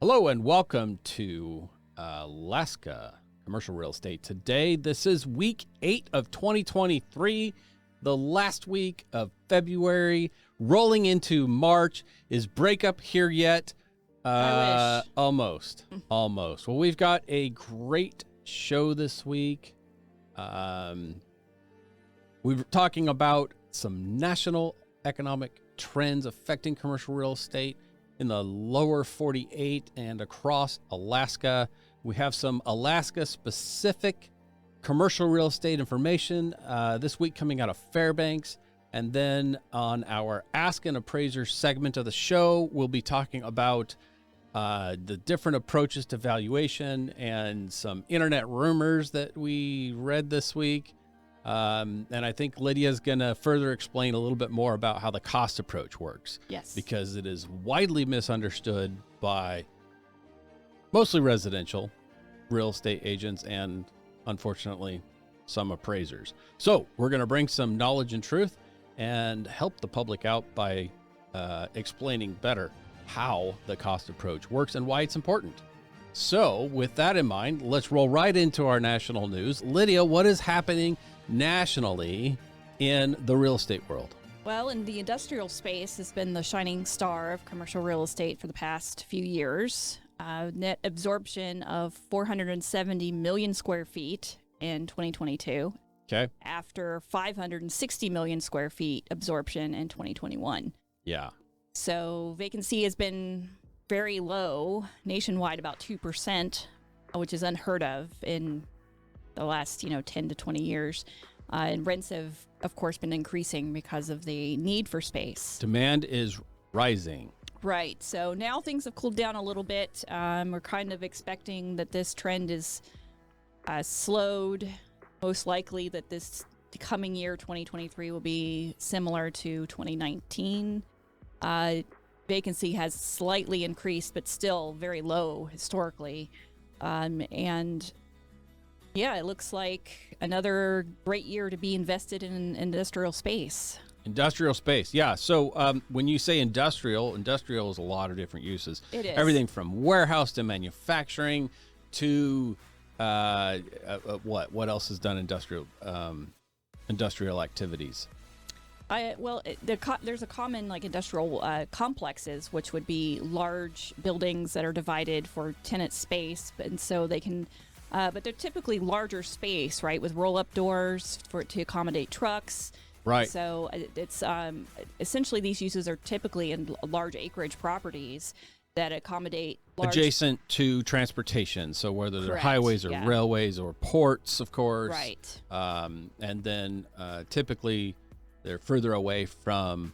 Hello and welcome to Alaska Commercial Real Estate. Today, this is week 8 of 2023, the last week of February, rolling into March. Is breakup here yet? I wish. Almost. Well, we've got a great show this week. We were talking about some national economic trends affecting commercial real estate in the lower 48 and across Alaska. We have some Alaska-specific commercial real estate information this week coming out of Fairbanks. And then on our Ask an Appraiser segment of the show, we'll be talking about the different approaches to valuation and some internet rumors that we read this week. And I think Lydia's going to further explain a little bit more about how the cost approach works. Yes. Because it is widely misunderstood by mostly residential real estate agents and, unfortunately, some appraisers. So we're going to bring some knowledge and truth and help the public out by explaining better how the cost approach works and why it's important. So with that in mind, let's roll right into our national news. Lydia, what is happening nationally in the real estate world? Well, in the industrial space has been the shining star of commercial real estate for the past few years. Net absorption of 470 million square feet in 2022. Okay. After 560 million square feet absorption in 2021. Yeah. So vacancy has been very low nationwide, about 2%, which is unheard of in the last 10 to 20 years. And rents have, of course, been increasing because of the need for space. Demand is rising. Right. So now things have cooled down a little bit. We're kind of expecting that this trend is slowed. Most likely that this coming year, 2023, will be similar to 2019. Vacancy has slightly increased, but still very low historically. And yeah, it looks like another great year to be invested in industrial space. Industrial space, yeah. So when you say industrial is a lot of different uses. It is. Everything from warehouse to manufacturing to what else is done industrial activities? There's a common industrial complexes, which would be large buildings that are divided for tenant space, and so they can, but they're typically larger space, right, with roll-up doors to accommodate trucks. Right. So it's essentially these uses are typically in large acreage properties that accommodate adjacent to transportation. So whether they're Correct, highways or yeah. railways or ports, of course. Right. And then typically they're further away from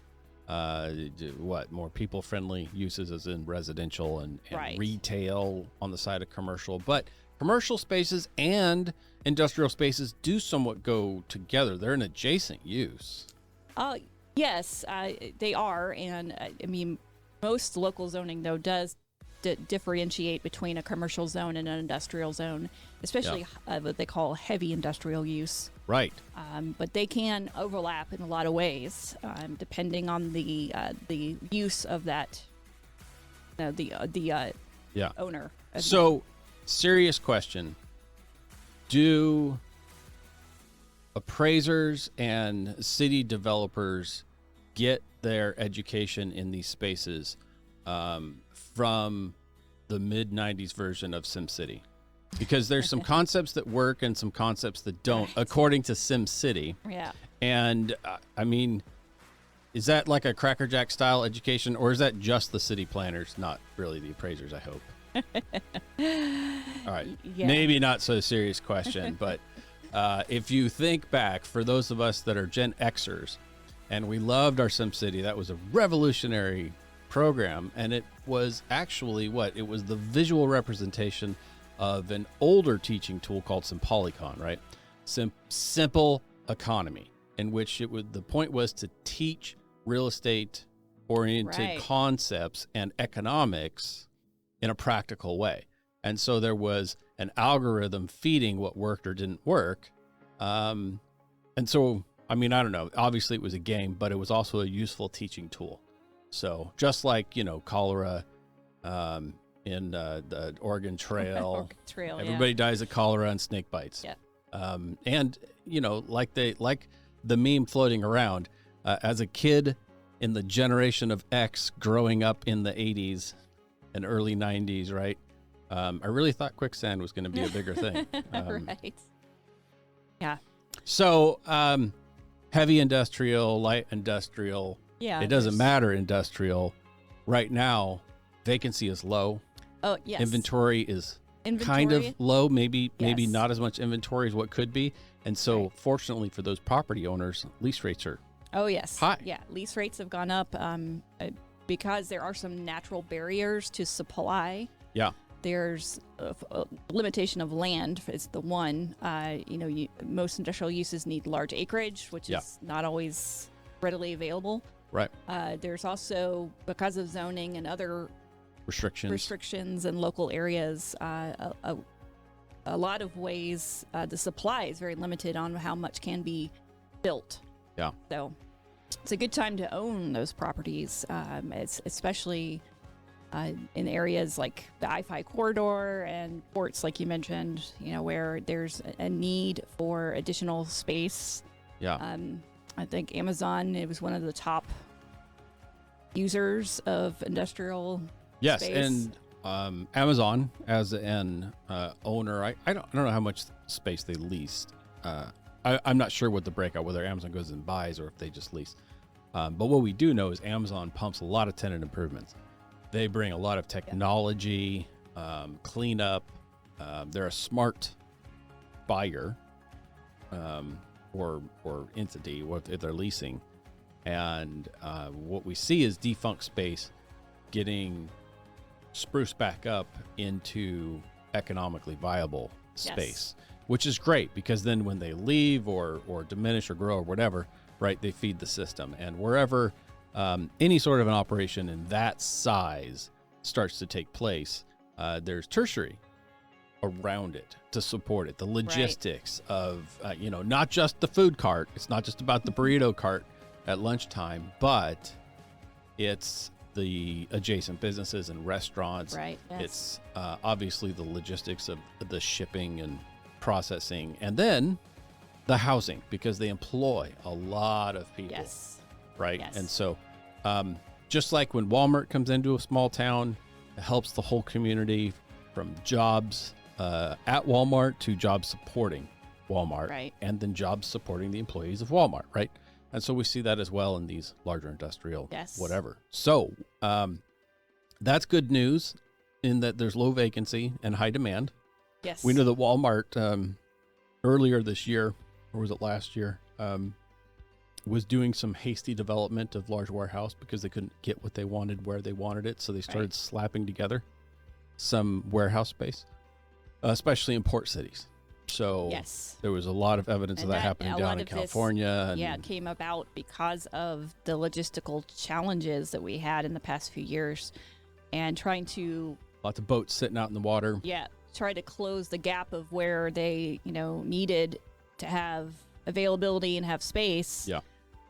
more people-friendly uses, as in residential and Right. retail on the side of commercial. But commercial spaces and industrial spaces do somewhat go together. They're an adjacent use. Yes, they are, and I mean, most local zoning though does differentiate between a commercial zone and an industrial zone, especially what they call heavy industrial use. Right. But they can overlap in a lot of ways, depending on the use of that, the owner. So, serious question: do appraisers and city developers get their education in these spaces from the mid-90s version of SimCity? Because there's some concepts that work and some concepts that don't, Right. according to SimCity. Yeah. And I mean, is that like a Cracker Jack style education, or is that just the city planners, not really the appraisers, I hope? All right. Yeah. Maybe not so serious question, but if you think back, for those of us that are Gen Xers, and we loved our SimCity, that was a revolutionary program, and it was actually it was the visual representation of an older teaching tool called Simpolicon, right? Simple economy, in which the point was to teach real estate oriented Right. concepts and economics in a practical way. And so there was an algorithm feeding what worked or didn't work. And so, I mean, I don't know, obviously it was a game, but it was also a useful teaching tool. So just like, cholera, in the Oregon Trail. Oregon Trail, Everybody dies of cholera and snake bites. Yeah. And like the meme floating around, as a kid in the generation of X growing up in the 80s and early 90s, right? I really thought quicksand was going to be a bigger thing. Right. Yeah. So, heavy industrial, light industrial. Yeah. It doesn't matter industrial. Right now, vacancy is low. Oh, yes. Inventory is kind of low, maybe not as much inventory as what could be. And so, fortunately for those property owners, lease rates are high. Yeah, lease rates have gone up because there are some natural barriers to supply. Yeah. There's a limitation of land is the one. Most industrial uses need large acreage, which is not always readily available. Right. There's also, because of zoning and other restrictions in local areas, a lot of ways the supply is very limited on how much can be built. Yeah. So it's a good time to own those properties, especially in areas like the I-5 corridor and ports, like you mentioned, where there's a need for additional space. Yeah. I think Amazon, it was one of the top users of industrial space. And Amazon as an owner, I don't know how much space they leased. I'm not sure what the breakout, whether Amazon goes and buys or if they just lease. But what we do know is Amazon pumps a lot of tenant improvements. They bring a lot of technology, cleanup. They're a smart buyer or entity if they're leasing. And what we see is defunct space getting spruced back up into economically viable space, which is great because then when they leave or diminish or grow or whatever, right, they feed the system. And wherever any sort of an operation in that size starts to take place, there's tertiary around it to support it. The logistics of, not just the food cart. It's not just about the burrito cart at lunchtime, but it's the adjacent businesses and restaurants. Right. Yes. It's obviously the logistics of the shipping and processing, and then the housing, because they employ a lot of people. Yes. Right. Yes. And so just like when Walmart comes into a small town, it helps the whole community, from jobs at Walmart to jobs supporting Walmart, right, and then jobs supporting the employees of Walmart. Right. And so we see that as well in these larger industrial, whatever. So that's good news in that there's low vacancy and high demand. Yes. We know that Walmart earlier this year, or was it last year, was doing some hasty development of large warehouse because they couldn't get what they wanted where they wanted it. So they started slapping together some warehouse space, especially in port cities. So there was a lot of evidence of that happening down in California. It came about because of the logistical challenges that we had in the past few years, and trying to lots of boats sitting out in the water. Yeah, try to close the gap of where they, needed to have availability and have space. Yeah.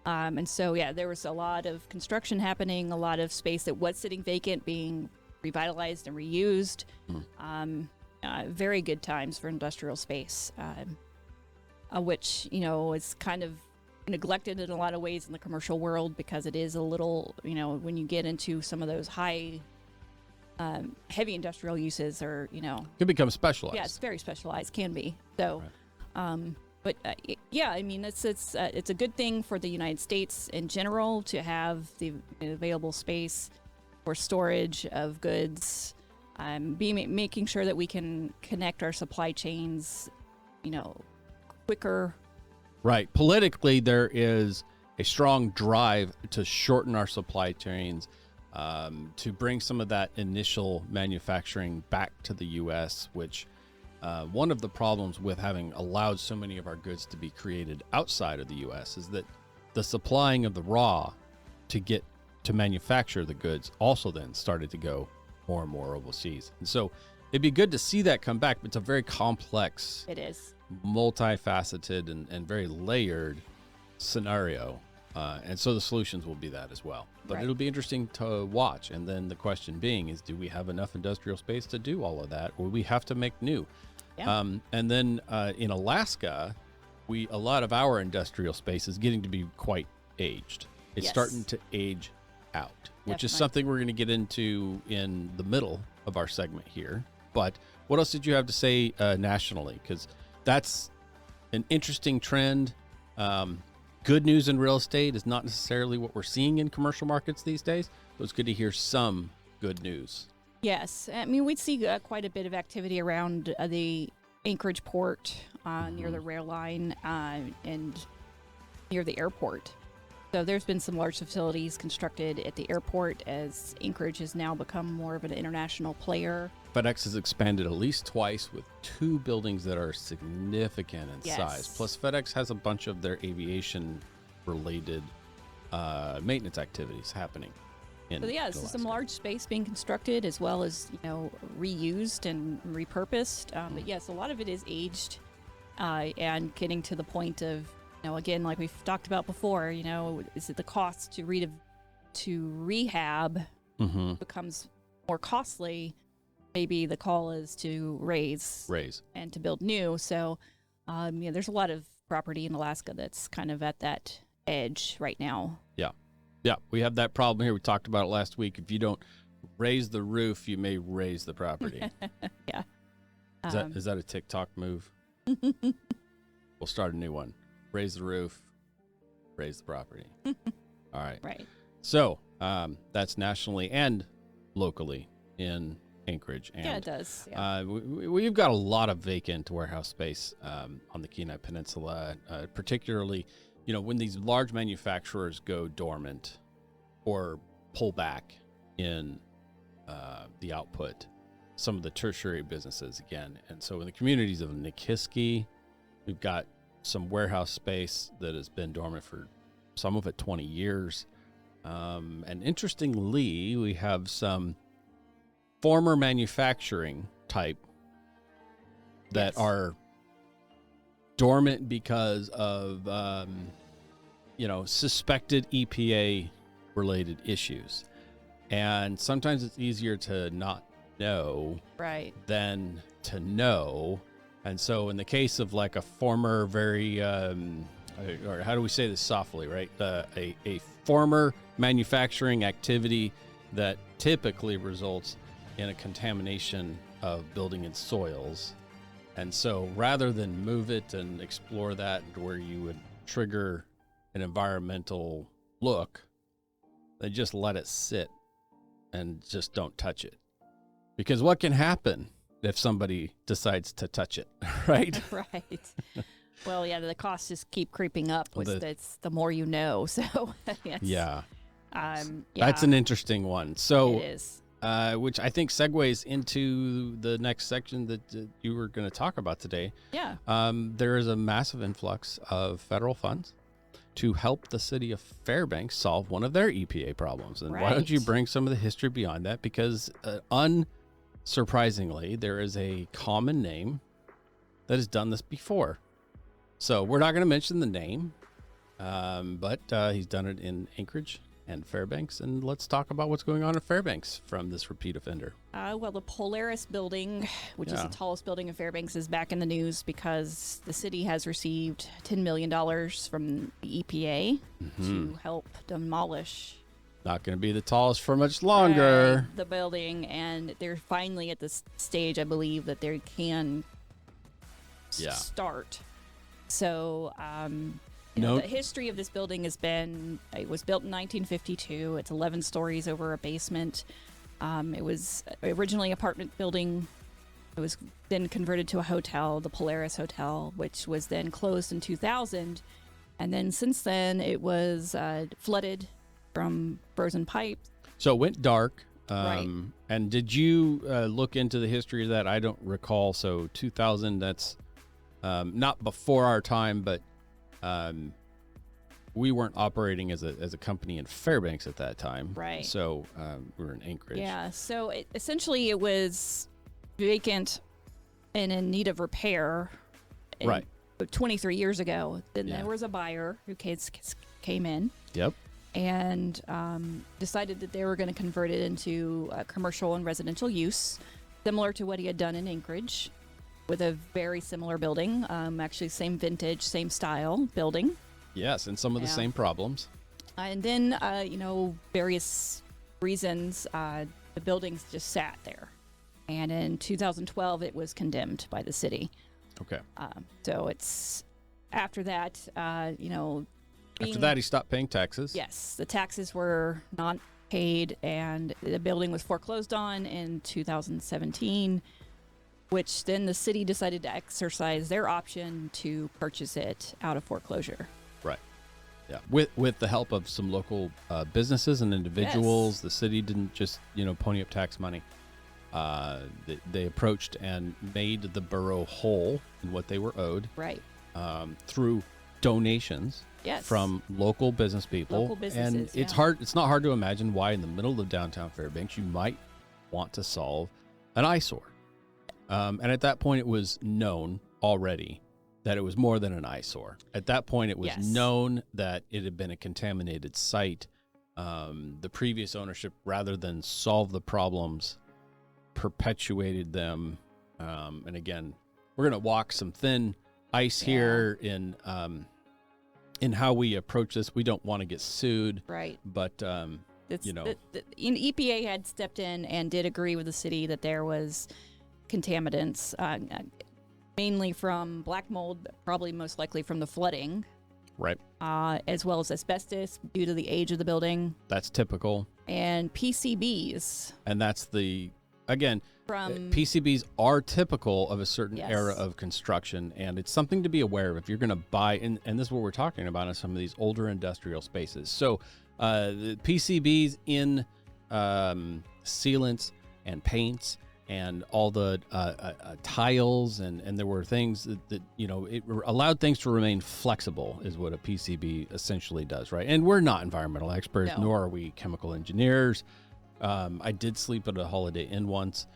And so, there was a lot of construction happening, a lot of space that was sitting vacant being revitalized and reused. Very good times for industrial space, which, is kind of neglected in a lot of ways in the commercial world because it is a little, when you get into some of those high, heavy industrial uses or, Can become specialized. Yeah, it's very specialized, can be. So, but it's a good thing for the United States in general to have the available space for storage of goods, making sure that we can connect our supply chains, quicker. Right. Politically, there is a strong drive to shorten our supply chains, to bring some of that initial manufacturing back to the U.S., which one of the problems with having allowed so many of our goods to be created outside of the U.S. is that the supplying of the raw to get to manufacture the goods also then started to go more and more overseas. And so it'd be good to see that come back, but it's a very complex, it is multifaceted and very layered scenario And so the solutions will be that as well. But Right. it'll be interesting to watch. And then the question being is, do we have enough industrial space to do all of that, or we have to make new? Yeah. And then in Alaska, a lot of our industrial space is getting to be quite aged. It's Yes. starting to age out, which is Definitely. something we're going to get into in the middle of our segment here. But what else did you have to say nationally? Because that's an interesting trend. Good news in real estate is not necessarily what we're seeing in commercial markets these days. So it's good to hear some good news. Yes, I mean we'd see quite a bit of activity around the Anchorage port near the rail line and near the airport. So there's been some large facilities constructed at the airport as Anchorage has now become more of an international player. FedEx has expanded at least twice with 2 buildings that are significant in Yes. size. Plus, FedEx has a bunch of their aviation-related maintenance activities happening. So yeah, this is some large space being constructed as well as reused and repurposed. But yes, a lot of it is aged and getting to the point of again, like we've talked about before. Is it the cost to rehab becomes more costly? Maybe the call is to raise and to build new. So, there's a lot of property in Alaska that's kind of at that edge right now. Yeah, we have that problem here. We talked about it last week. If you don't raise the roof, you may raise the property. Yeah. Is that a TikTok move? We'll start a new one. Raise the roof, raise the property. All right. Right. So that's nationally and locally in Anchorage. And, Yeah, it does. Yeah. We've got a lot of vacant warehouse space on the Kenai Peninsula, particularly, when these large manufacturers go dormant or pull back in the output, some of the tertiary businesses again. And so in the communities of Nikiski, we've got some warehouse space that has been dormant for some of it 20 years. And interestingly, we have some former manufacturing type that are dormant because of, suspected EPA related issues. And sometimes it's easier to not know than to know. And so in the case of like a former very, or how do we say this softly, right? A former manufacturing activity that typically results in a contamination of building and soils. And so rather than move it and explore that to where you would trigger an environmental look, they just let it sit and just don't touch it. Because what can happen if somebody decides to touch it, right? Right. Well, yeah, the costs just keep creeping up it's the more you know. So, yes. Yeah. Yeah. That's an interesting one. So, it is. Which I think segues into the next section that you were going to talk about today. Yeah. There is a massive influx of federal funds to help the city of Fairbanks solve one of their EPA problems. And why don't you bring some of the history beyond that? Because unsurprisingly, there is a common name that has done this before. So we're not going to mention the name, but he's done it in Anchorage and Fairbanks. And let's talk about what's going on in Fairbanks from this repeat offender. Well, the Polaris building, which is the tallest building in Fairbanks, is back in the news because the city has received $10 million from the EPA to help demolish. Not going to be the tallest for much longer. The building, and they're finally at this stage, I believe, that they can start. So, the history of this building has been, it was built in 1952. It's 11 stories over a basement. It was originally an apartment building. It was then converted to a hotel, the Polaris Hotel, which was then closed in 2000. And then since then, it was flooded from frozen pipes. So it went dark. Right. And did you look into the history of that? I don't recall. So 2000, that's not before our time, but we weren't operating as a company in Fairbanks at that time. Right. So we were in Anchorage. Yeah. So essentially it was vacant and in need of repair. Right. 23 years ago. Then Yeah. there was a buyer who came in Yep. and decided that they were going to convert it into commercial and residential use, similar to what he had done in Anchorage, with a very similar building, actually same vintage, same style building. Yes, and some of the Yeah. same problems. And then, various reasons, the buildings just sat there. And in 2012, it was condemned by the city. Okay. So it's after that, After that, he stopped paying taxes. yes, the taxes were not paid, and the building was foreclosed on in 2017, which then the city decided to exercise their option to purchase it out of foreclosure. Right. Yeah. With the help of some local businesses and individuals, Yes. the city didn't just pony up tax money. They approached and made the borough whole in what they were owed Right. through donations Yes. from local business people. Local businesses, and it's yeah. hard. It's not hard to imagine why in the middle of downtown Fairbanks you might want to solve an eyesore. And at that point, it was known already that it was more than an eyesore. At that point, it was Yes. known that it had been a contaminated site. The previous ownership, rather than solve the problems, perpetuated them. And again, we're going to walk some thin ice here in how we approach this. We don't want to get sued, Right. but It's, You know. the EPA had stepped in and did agree with the city that there was contaminants, mainly from black mold, probably most likely from the flooding, right, as well as asbestos due to the age of the building, that's typical. and PCBs And that's again, from PCBs are typical of a certain Yes. era of construction, and it's something to be aware of if you're going to buy, and this is what we're talking about in some of these older industrial spaces. So the PCBs in sealants and paints and all the tiles, and there were things that it allowed things to remain flexible is what a PCB essentially does, right? And we're not environmental experts, No. nor are we chemical engineers. I did sleep at a Holiday Inn once.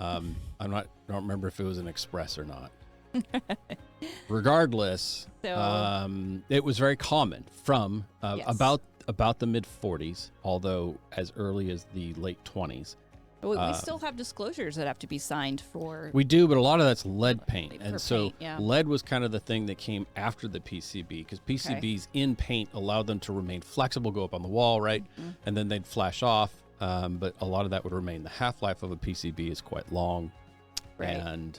I don't remember if it was an Express or not. Regardless, So- it was very common from Yes. about the mid 40s, although as early as the late 20s. we still have disclosures that have to be signed for. We do, but a lot of that's lead paint, For and so paint, yeah. lead was kind of the thing that came after the PCB, because PCBs in paint allowed them to remain flexible, go up on the wall, right, and then they'd flash off. But a lot of that would remain. The half-life of a PCB is quite long, Right. and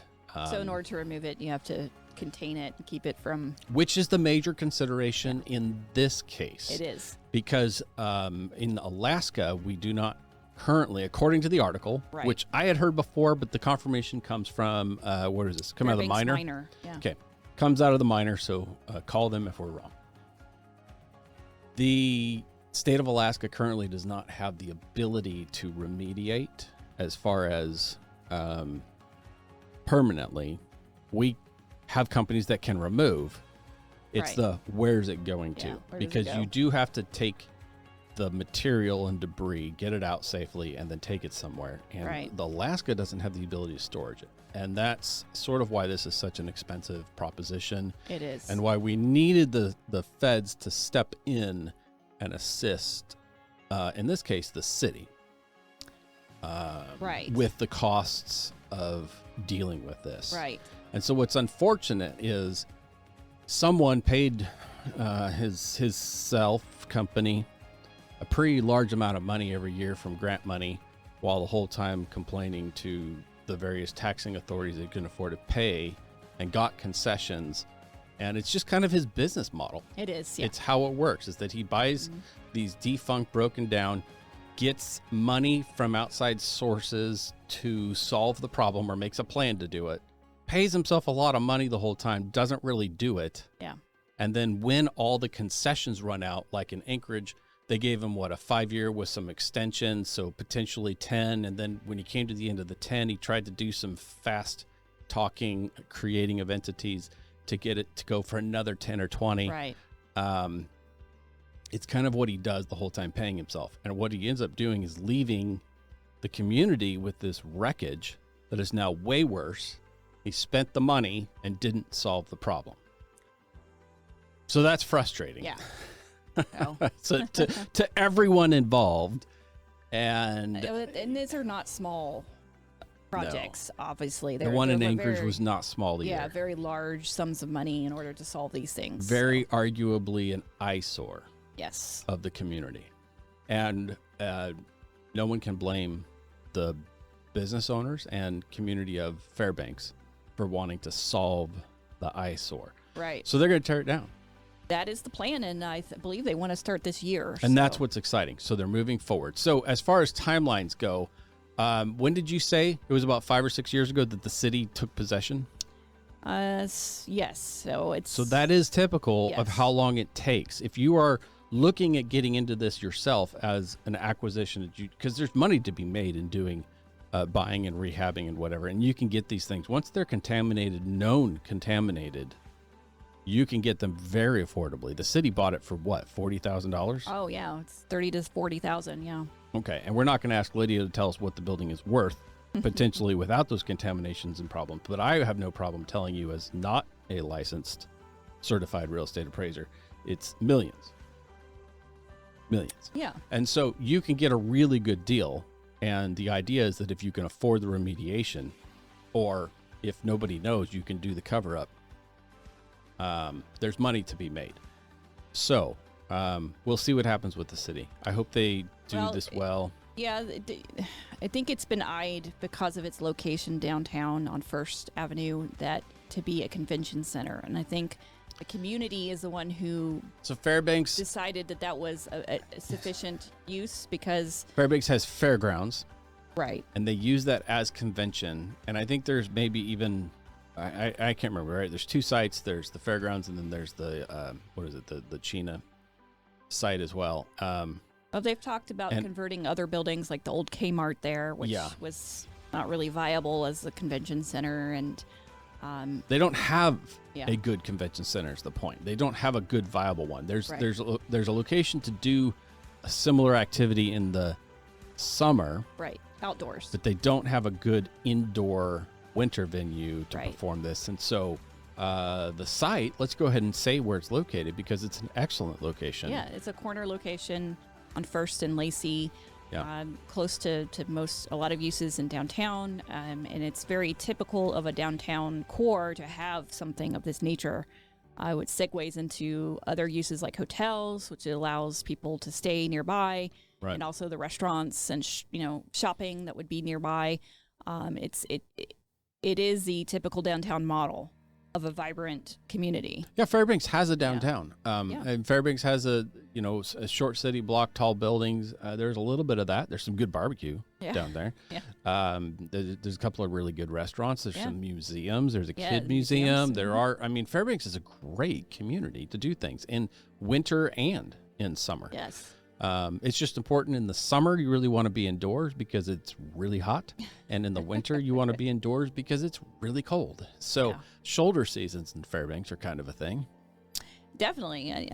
So in order to remove it, you have to contain it and keep it from. which is the major consideration in this case. It is. Because in Alaska, we do not currently, according to the article, Right. which I had heard before, but the confirmation comes from, where does this come out of the Fairbanks miner? Yeah. Okay, comes out of the miner, so call them if we're wrong. The state of Alaska currently does not have the ability to remediate as far as permanently. We have companies that can remove. It's Right. where's it going to? Yeah, where does it Because go? you do have to take the material and debris, get it out safely, and then take it somewhere. And Right. the Alaska doesn't have the ability to storage it. And that's sort of why this is such an expensive proposition, It is. and why we needed the feds to step in and assist, in this case, the city, Right. with the costs of dealing with this. Right. And so what's unfortunate is someone paid his self company a pretty large amount of money every year from grant money, while the whole time complaining to the various taxing authorities they couldn't afford to pay, and got concessions. And it's just kind of his business model. It is. Yeah. It's how it works, is that he buys these defunct, broken down, gets money from outside sources to solve the problem, or makes a plan to do it, pays himself a lot of money the whole time, doesn't really do it. Yeah. And then when all the concessions run out, like in Anchorage, they gave him, a 5-year with some extensions, so potentially 10. And then when he came to the end of the 10, he tried to do some fast talking, creating of entities to get it to go for another 10 or 20. Right. It's kind of what he does the whole time, paying himself. And what he ends up doing is leaving the community with this wreckage that is now way worse. He spent the money and didn't solve the problem. So that's frustrating. Yeah. So, So to everyone involved, and these are not small projects, obviously. the one in they're Anchorage very, was not small either. Yeah, very large sums of money in order to solve these things. Very arguably an eyesore Yes. of the community. And no one can blame the business owners and community of Fairbanks for wanting to solve the eyesore. Right. So they're going to tear it down. That is the plan, and I believe they want to start this year. And that's what's exciting. So they're moving forward. So as far as timelines go, when did you say it was about 5 or 6 years ago that the city took possession? Yes. So that is typical of Yes. how long it takes. If you are looking at getting into this yourself as an acquisition, because there's money to be made in doing buying and rehabbing and whatever, and you can get these things once they're contaminated, known contaminated. You can get them very affordably. The city bought it for what, $40,000? Oh yeah, it's 30 to 40,000. Yeah. Okay, and we're not going to ask Lydia to tell us what the building is worth, potentially without those contaminations and problems. But I have no problem telling you, as not a licensed, certified real estate appraiser, it's millions. Yeah. And so you can get a really good deal. And the idea is that if you can afford the remediation, or if nobody knows, you can do the cover up. There's money to be made. So we'll see what happens with the city. I hope they do this well. Yeah, I think it's been eyed because of its location downtown on First Avenue that to be a convention center, and I think the community is the one who Fairbanks decided that was a sufficient use because Fairbanks has fairgrounds, right, and they use that as convention. And I think there's maybe even I can't remember, right? There's 2 sites. There's the fairgrounds, and then there's the the China site as well. Well, they've talked about converting other buildings like the old Kmart there, which was not really viable as a convention center, and they don't have a good convention center is the point. They don't have a good viable one. There's a location to do a similar activity in the summer, right, outdoors, but they don't have a good indoor winter venue to perform this. And so the site, let's go ahead and say where it's located, because it's an excellent location. Yeah, it's a corner location on First and Lacey, close to a lot of uses in downtown, and it's very typical of a downtown core to have something of this nature. Which segues into other uses like hotels, which allows people to stay nearby, and also the restaurants and shopping that would be nearby. It is the typical downtown model of a vibrant community. Yeah, Fairbanks has a downtown. And Fairbanks has a short city block, tall buildings. There's a little bit of that. There's some good barbecue down there. There's a couple of really good restaurants. There's some museums. There's a kid museum. Fairbanks is a great community to do things in winter and in summer. Yes. It's just important in the summer, you really want to be indoors because it's really hot. And in the winter, you want to be indoors because it's really cold. So shoulder seasons in Fairbanks are kind of a thing. Definitely.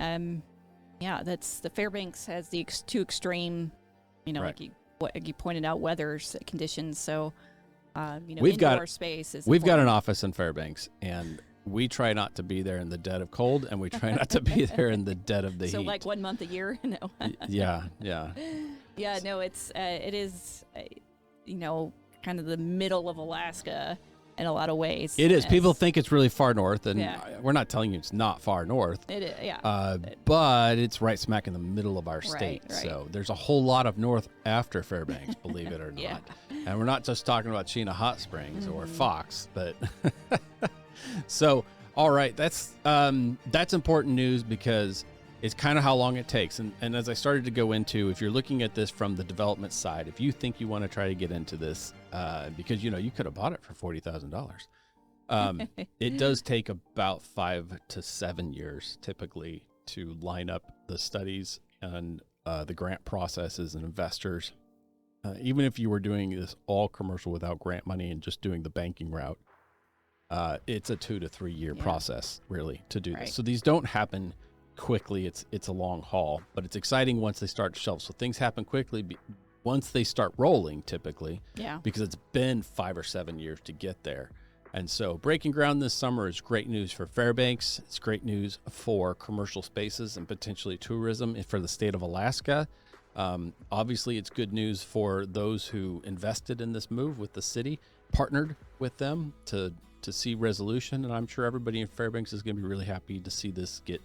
That's the Fairbanks has the 2 extreme, like you pointed out, weather conditions. So, we've indoor space is We've got important. an office in Fairbanks, and we try not to be there in the dead of cold, and we try not to be there in the dead of the heat. So like 1 month a year? No. Yeah. Yeah, no, it is, kind of the middle of Alaska in a lot of ways. It is. People think it's really far north, and we're not telling you it's not far north. It is, but it's right smack in the middle of our state. Right. So there's a whole lot of north after Fairbanks, believe it or not. And we're not just talking about Chena Hot Springs or Fox, but so all right, that's important news because it's kind of how long it takes. And as I started to go into, if you're looking at this from the development side, if you think you want to try to get into this, because you could have bought it for $40,000. It does take about 5 to 7 years typically to line up the studies and the grant processes and investors. Even if you were doing this all commercial without grant money and just doing the banking route, it's a 2 to 3 year process really to do this. So these don't happen quickly. It's a long haul, but it's exciting once they start to shelve. So things happen quickly once they start rolling typically, because it's been 5 or 7 years to get there. And so breaking ground this summer is great news for Fairbanks. It's great news for commercial spaces and potentially tourism for the state of Alaska. Obviously, it's good news for those who invested in this move with the city, partnered with them to see resolution. And I'm sure everybody in Fairbanks is going to be really happy to see this get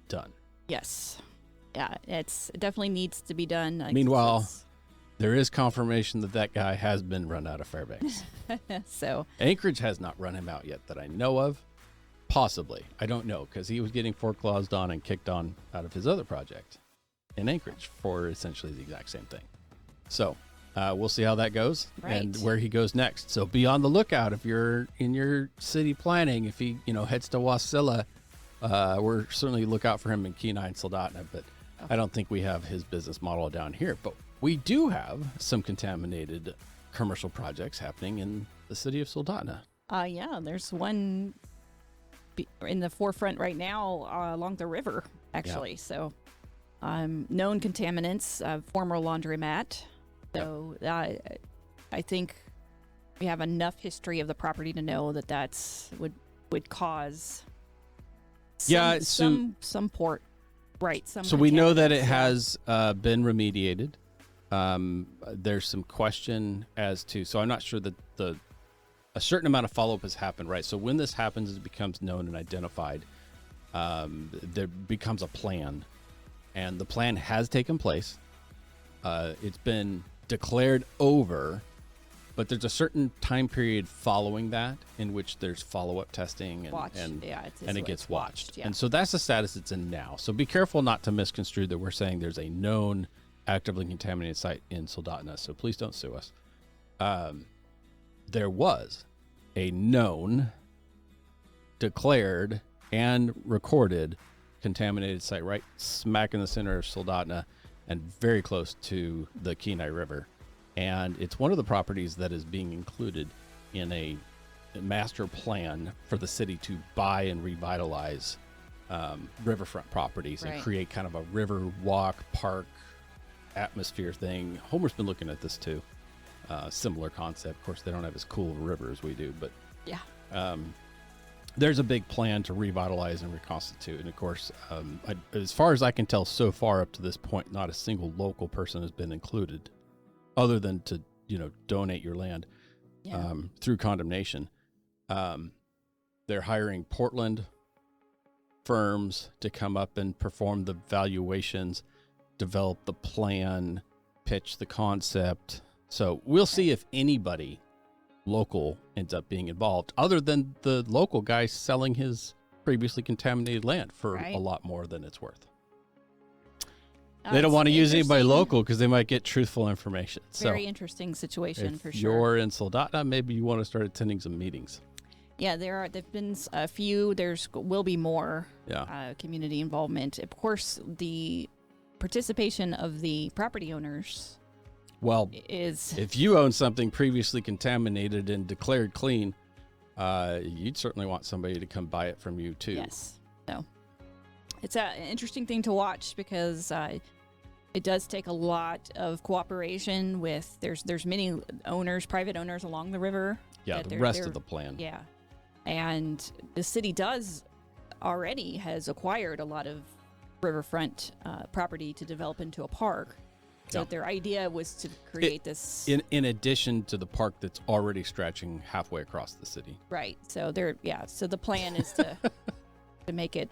done. Yes. Yeah, it definitely needs to be done. Meanwhile, there is confirmation that guy has been run out of Fairbanks. So Anchorage has not run him out yet that I know of. Possibly. I don't know, because he was getting foreclosed on and kicked on out of his other project in Anchorage for essentially the exact same thing. So we'll see how that goes and where he goes next. So be on the lookout if you're in your city planning. If he heads to Wasilla, we're certainly look out for him in Kenai and Soldotna, but I don't think we have his business model down here. But we do have some contaminated commercial projects happening in the city of Soldotna. Yeah, there's one in the forefront right now along the river, actually. Yeah. So known contaminants, former laundromat. So I think we have enough history of the property to know that would cause some port. Right. So we know that it has been remediated. There's some question as to, so I'm not sure that a certain amount of follow-up has happened, right? So when this happens, it becomes known and identified. There becomes a plan, and the plan has taken place. It's been declared over, but there's a certain time period following that in which there's follow-up testing and it gets watched. Yeah. And so that's the status it's in now. So be careful not to misconstrue that we're saying there's a known actively contaminated site in Soldotna. So please don't sue us. There was a known, declared, and recorded contaminated site right smack in the center of Soldotna and very close to the Kenai River. And it's one of the properties that is being included in a master plan for the city to buy and revitalize riverfront properties and create kind of a river walk, park, atmosphere thing. Homer's been looking at this too. Similar concept. Of course, they don't have as cool of a river as we do, but there's a big plan to revitalize and reconstitute. And of course, as far as I can tell so far up to this point, not a single local person has been included other than to, donate your land through condemnation. They're hiring Portland firms to come up and perform the valuations, develop the plan, pitch the concept. So we'll see if anybody local ends up being involved, other than the local guy selling his previously contaminated land for a lot more than it's worth. They don't want to use anybody local because they might get truthful information. Very interesting situation for sure. If you're in Soldotna, maybe you want to start attending some meetings. Yeah, there've been a few. Will be more community involvement. Of course, the participation of the property owners is... If you own something previously contaminated and declared clean, you'd certainly want somebody to come buy it from you too. Yes. So it's an interesting thing to watch because it does take a lot of cooperation with, there's many owners, private owners along the river. Yeah, the rest of the plan. Yeah. And the city has acquired a lot of riverfront property to develop into a park. So their idea was to create this... In addition to the park that's already stretching halfway across the city. Right. So so the plan is to make it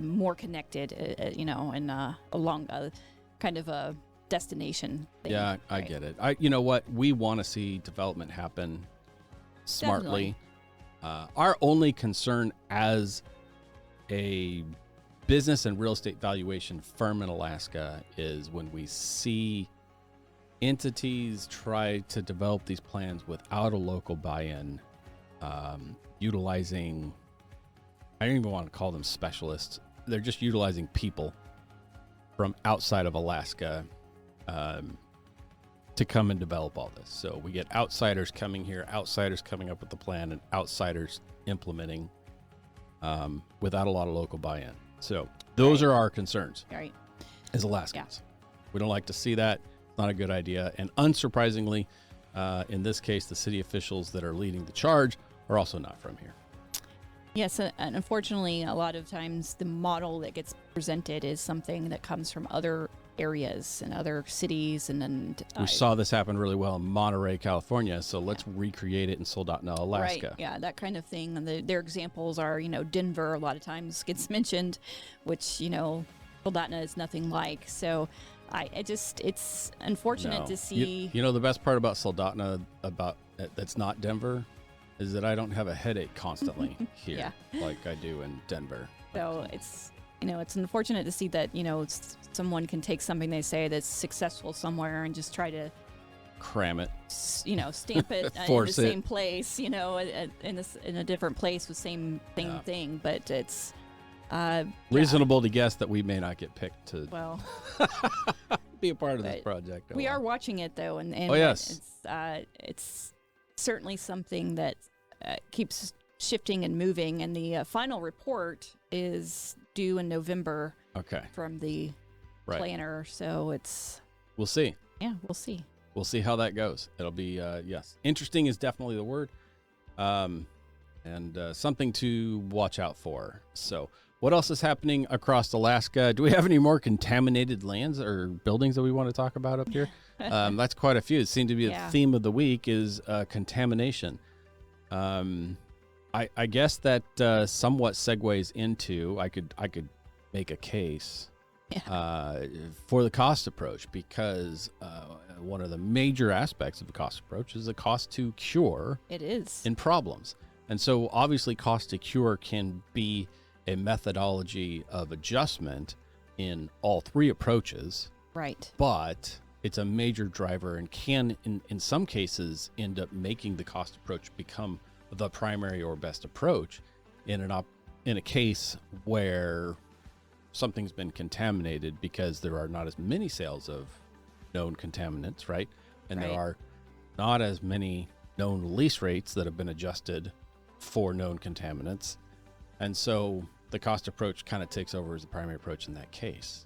more connected, and along a kind of a destination thing. Yeah, I get it. You know what? We want to see development happen smartly. Our only concern as a business and real estate valuation firm in Alaska is when we see entities try to develop these plans without a local buy-in, utilizing, I don't even want to call them specialists. They're just utilizing people from outside of Alaska to come and develop all this. So we get outsiders coming here, outsiders coming up with the plan, and outsiders implementing without a lot of local buy-in. So those are our concerns as Alaskans. We don't like to see that. It's not a good idea. And unsurprisingly, in this case, the city officials that are leading the charge are also not from here. Yes, and unfortunately, a lot of times the model that gets presented is something that comes from other areas and other cities, and We saw this happen really well in Monterey, California, so let's recreate it in Soldotna, Alaska. Right, yeah, that kind of thing. And their examples are, Denver a lot of times gets mentioned, which, Soldotna is nothing like. So it's unfortunate to see. You know, the best part about Soldotna, that's not Denver, is that I don't have a headache constantly here like I do in Denver. So it's unfortunate to see that, someone can take something they say that's successful somewhere and just try to cram it, stamp it in the same place, in a different place with same thing. But it's reasonable to guess that we may not get picked to be a part of this project. We are watching it though, and yes, it's certainly something that keeps shifting and moving. And the final report is due in November. Okay. From the planner, so we'll see. Yeah, we'll see. We'll see how that goes. It'll be interesting is definitely the word, and something to watch out for. So, what else is happening across Alaska? Do we have any more contaminated lands or buildings that we want to talk about up here? That's quite a few. It seemed to be a theme of the week is contamination. I guess that somewhat segues into I could make a case for the cost approach, because one of the major aspects of the cost approach is the cost to cure. It is in problems, and so obviously cost to cure can be a methodology of adjustment in all three approaches. Right. But it's a major driver and can, in some cases, end up making the cost approach become the primary or best approach in a case where something's been contaminated because there are not as many sales of known contaminants, right? And there are not as many known release rates that have been adjusted for known contaminants. And so the cost approach kind of takes over as the primary approach in that case.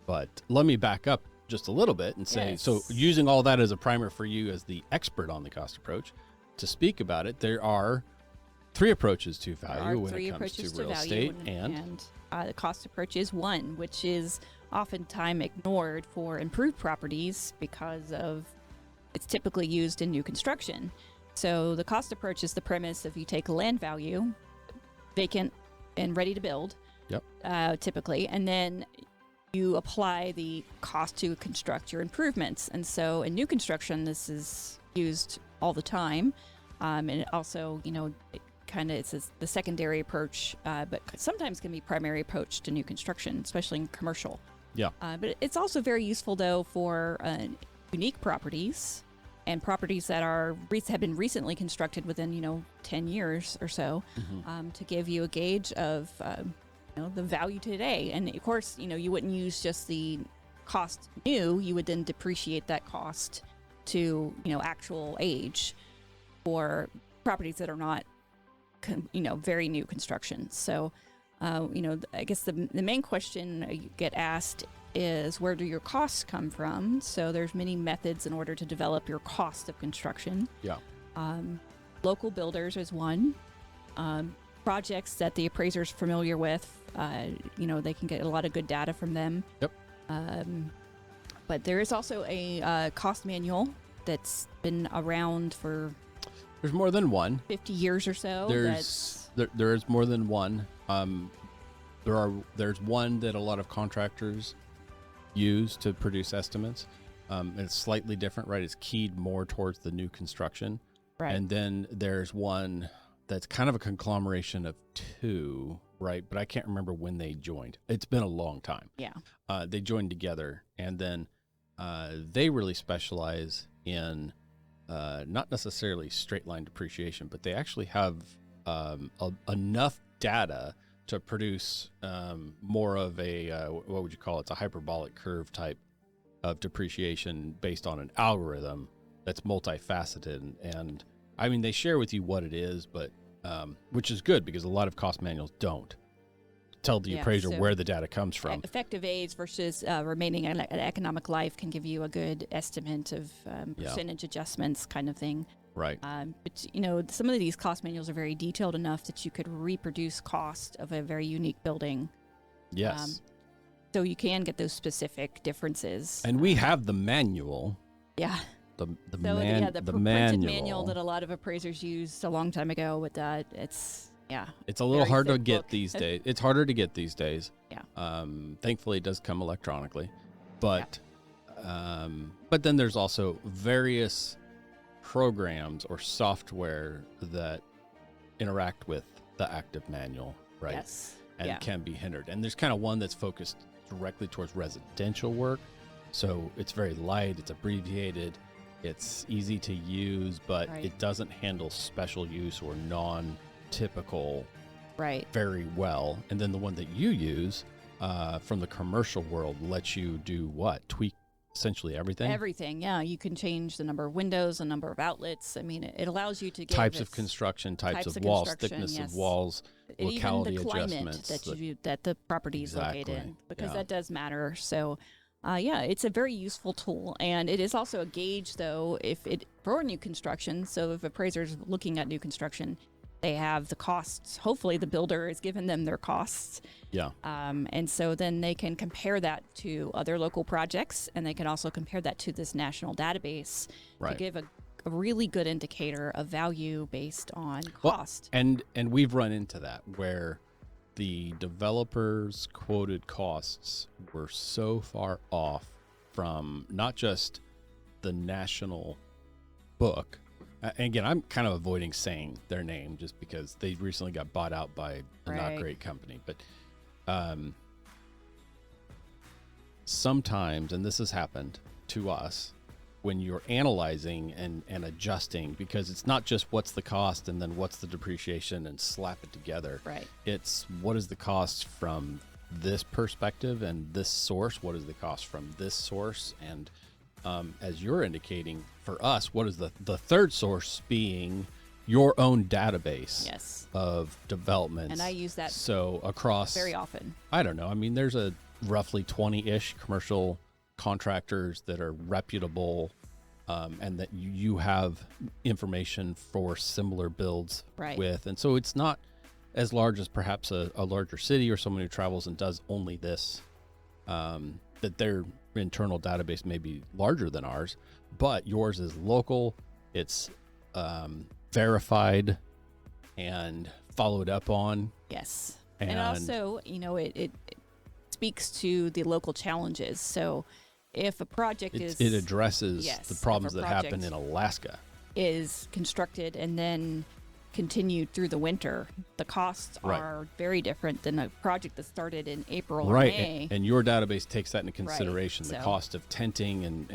But let me back up just a little bit and say, so using all that as a primer for you as the expert on the cost approach to speak about it, there are three approaches to value when it comes to real estate, and the cost approach is one, which is oftentimes ignored for improved properties because of it's typically used in new construction. So the cost approach is the premise of you take land value, vacant and ready to build, typically, and then you apply the cost to construct your improvements. And so in new construction, this is used all the time, and it also, it's the secondary approach, but sometimes can be primary approach to new construction, especially in commercial. Yeah. But it's also very useful though for unique properties and properties that have been recently constructed within 10 years or so, to give you a gauge of the value today. And of course, you wouldn't use just the cost new; you would then depreciate that cost to actual age for properties that are not very new construction. So I guess the main question you get asked is, where do your costs come from? So there's many methods in order to develop your cost of construction. Local builders is one. Projects that the appraiser's familiar with, they can get a lot of good data from them. But there is also a cost manual that's been around for there's more than one 50 years or so. There is more than one. There's one that a lot of contractors use to produce estimates. It's slightly different, right? It's keyed more towards the new construction. Right. And then there's one that's kind of a conglomeration of two, right? But I can't remember when they joined. It's been a long time. Yeah. They joined together, and then they really specialize in not necessarily straight line depreciation, but they actually have enough data to produce more of a, what would you call it? It's a hyperbolic curve type of depreciation based on an algorithm that's multifaceted. And I mean, they share with you what it is, but which is good because a lot of cost manuals don't tell the appraiser where the data comes from. Effective age versus remaining economic life can give you a good estimate of percentage adjustments kind of thing. Right. But some of these cost manuals are very detailed enough that you could reproduce cost of a very unique building. Yes. So you can get those specific differences. And we have the manual. Yeah. The printed manual. manual that a lot of appraisers used a long time ago. With that, it's a little very hard to thick get book. these days. It's harder to get these days. Yeah. Thankfully, it does come electronically, but then there's also various programs or software that interact with the active manual, right? Yes. And can be hindered. And there's kind of one that's focused directly towards residential work. So it's very light, it's abbreviated, it's easy to use, but it doesn't handle special use or non-typical very well. And then the one that you use from the commercial world lets you do what? Tweak essentially everything? Everything, yeah. You can change the number of windows, the number of outlets. I mean, it allows you to give types of construction, types of walls, thickness of walls, locality even the climate adjustments. that the property is located in, because that does matter. So, it's a very useful tool. And it is also a gauge, though, for new construction. So if appraisers looking at new construction, they have the costs. Hopefully the builder has given them their costs. Yeah. And so then they can compare that to other local projects, and they can also compare that to this national database to give a really good indicator of value based on cost. Well, and we've run into that where the developers' quoted costs were so far off from not just the national book. And again, I'm kind of avoiding saying their name just because they recently got bought out by a not great company. But sometimes, and this has happened to us, when you're analyzing and adjusting, because it's not just what's the cost and then what's the depreciation and slap it together. Right. It's what is the cost from this perspective and this source? What is the cost from this source? And as you're indicating, for us, what is the third source being your own database of developments. And I use that across very often. I don't know. I mean, there's a roughly 20-ish commercial contractors that are reputable and that you have information for similar builds with. And so it's not as large as perhaps a larger city or someone who travels and does only this, that their internal database may be larger than ours, but yours is local. It's verified and followed up on. Yes. And also, it speaks to the local challenges. So if a project it addresses the problems that happen in Alaska, is constructed and then continued through the winter, the costs are very different than a project that started in April or May. And your database takes that into consideration, the cost of tenting and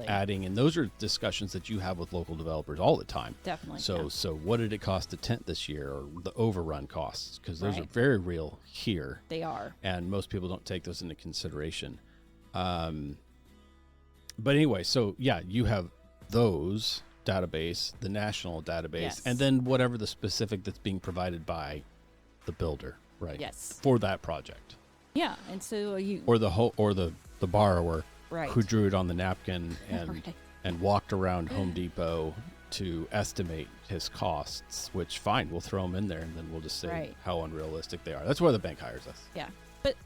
adding. And those are discussions that you have with local developers all the time. Definitely. So what did it cost to tent this year, or the overrun costs? Because those are very real here. They are. And most people don't take those into consideration. But anyway, so you have those database, the national database, and then whatever the specific that's being provided by the builder, right? Yes. For that project. Yeah, and so the borrower who drew it on the napkin and and walked around Home Depot to estimate his costs, which fine, we'll throw them in there and then we'll just say how unrealistic they are. That's why the bank hires us. Yeah. But